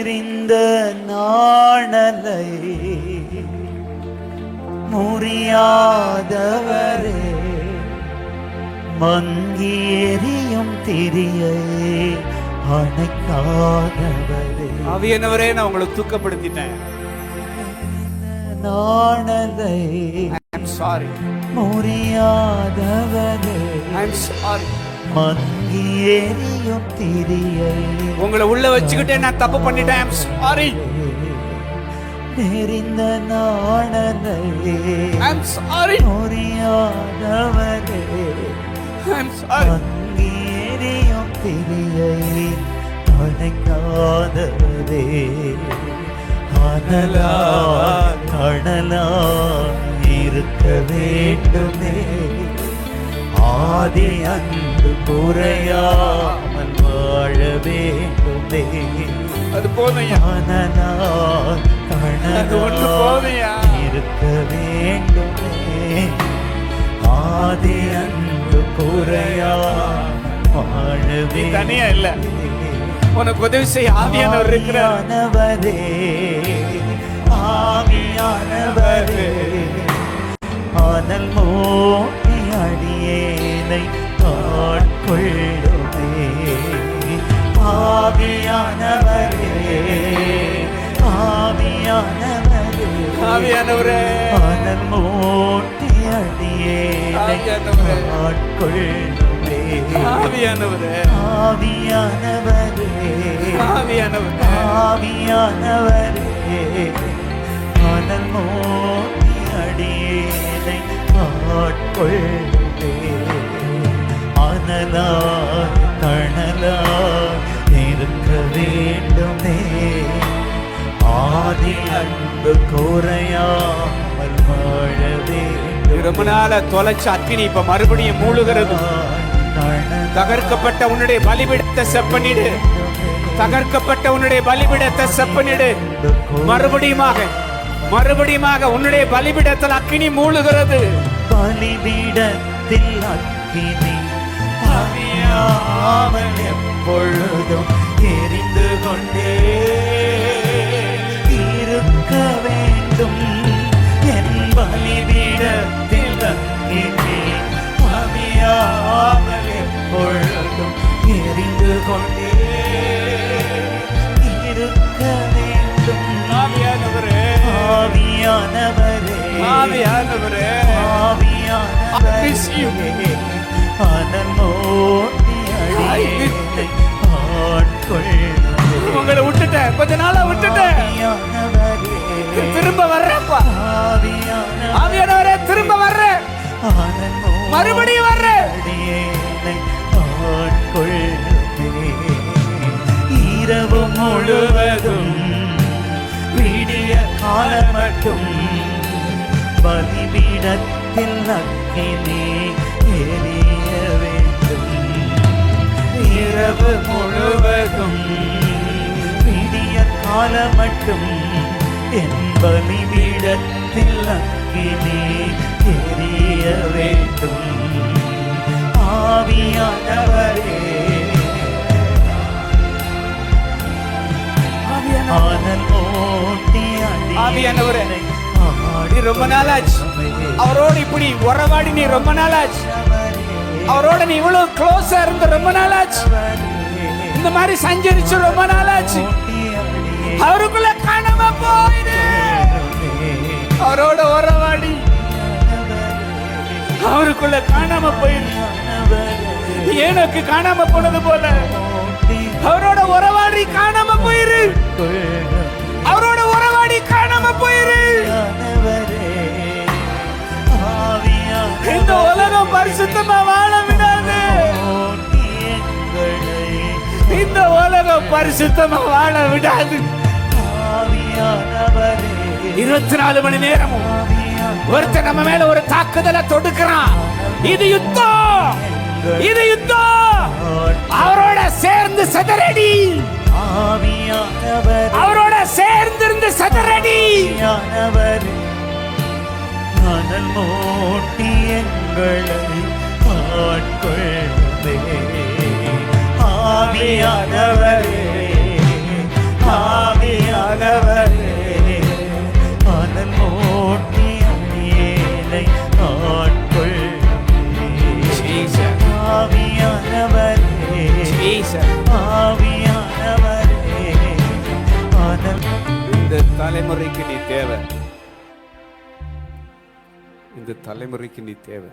எரிந்த நாணலை முறியாதவரே, மங்கி எரியும் திரியை அணைக்காதவரே. ஆவியானவரே, நான் உங்களை தூக்கப்படுத்திட்டேன். நாணலை சாரி முறியாதவரே, சாரி. மங்கி எரியும் திரியை உங்களை உள்ள வச்சுக்கிட்டே நான் தப்பு பண்ணிட்டேன். சாரி. நெறிந்த நாணலை சாரி. முறியாதவரே, சாரி. மங்கி எரியும் திரியை அணைக்காதவரே, அனலா கடலா இருக்க வேண்டுமே, ஆதி அன்பு குறையாமல் வாழ வேண்டுமே. அது போதையா? அனலா கடலா இருக்க வேண்டுமே, ஆதி அன்பு குறையாமல் வாழ வேண்டுமே. தனியா இல்ல, உனக்கு உதவி செய்ய ஆவியானவர் இருக்கிறார். ஆவியானவரே, ஆனல் மோட்டி அடியேனை ஆட்கொள்ளுமே. ஆவியானவரே, ஆவியானவரே, ஆவியானவரே, ஆனல் மோட்டி அடியேனை ஆட்கொள்ளுமே. ஆவியானவரே, ஆவியானவரே, ஆவியானவரே, ஆவியானவரே, மனல் மோதி அடியேனை ஆட்கொள்ளுமே. அனலா தணலா இருக்க வேண்டுமே, ஆதி அன்பு குறையாமல் வாழ வேண்டும். ரொம்ப நாள தொலைச்ச அக்கினி இப்ப மறுபடியும் மூழ்கிறது. தகர்க்கப்பட்ட உன்னுடைய பலிபீடத்தை செப்பனிடு. தகர்க்கப்பட்ட உன்னுடைய பலிபீடத்தை செப்பனிடு. மறுபடியுமாக உன்னுடைய பலிபீடத்தில் அக்கினி மூழ்கிறது. பலிபீடத்தில் அக்கினி அவியாமல் எப்பொழுதும் எரிந்து கொண்டே இருக்க வேண்டும். என் பலிபீடத்தில் அக்கினி அவியாமல் எப்பொழுதும் எரிந்து கொண்டே இருக்க வேண்டும். ஆவியானவரே, ஆவியானவரே, ஆவியானவரே, ஆவியானவரே, அனல் மோதி அடியேனை ஆட்கொள்ளுமே. உங்களை விட்டுட்டேன், கொஞ்ச நாளா விட்டுட்டேன். திரும்ப வர்றேன்ப்பா. ஆவியானவரே, திரும்ப வர்றேன், மறுபடியும் வர்றேன். இரவு முழுவதும் விடிய காலம் மட்டும் பலிபீடத்தில் அக்கினி எரிய வேண்டும். இரவு முழுவதும் விடிய காலம் மட்டும் என் பலிபீடத்தில் அக்கினி எரிய வேண்டும். ஆவியானவரே, ஆனல் ஓட்டி ஆவியானவரே, நீ ரொம்ப நாளாச்சு அவரோடு இப்படி உறவாடி. நீ ரொம்ப நாளாச்சு அவரோட, நீ இவ்வளவு க்ளோஸா இருந்து ரொம்ப நாளாச்சு. இந்த மாதிரி சஞ்சரிச்சு ரொம்ப நாளாச்சு. அவருக்குள்ள காணாம போயிடு. அவரோட உறவாடி அவருக்குள்ள காணாம போயிடு. எனக்கு காணாம போனது போல அவரோட உறவாடி காணாம போயிரு. அவரோட உறவாடி காணாம போயிரு. இந்த உலகம் பரிசுத்தமா வாழ விடாது. இந்த உலகம் பரிசுத்தமா வாழ விடாது. 24 மணி நேரமும் ஒருத்தர் நம்ம மேல ஒரு தாக்குதலை தொடுக்கிறான். இது யுத்தம், இது யுத்தம். அவரோட சேர்ந்து சதறடி. அவரோட சேர்ந்திருந்து சதறடி. அனல் மூட்டி எங்களை ஆட்கொள்ளுமே. ஆவியானவரே, ஆவி ஜீசஸ். ஆவியானவரே ஆனல் இந்த தலைமுறைக்கு நீ தேவை. இந்த தலைமுறைக்கு நீ தேவை.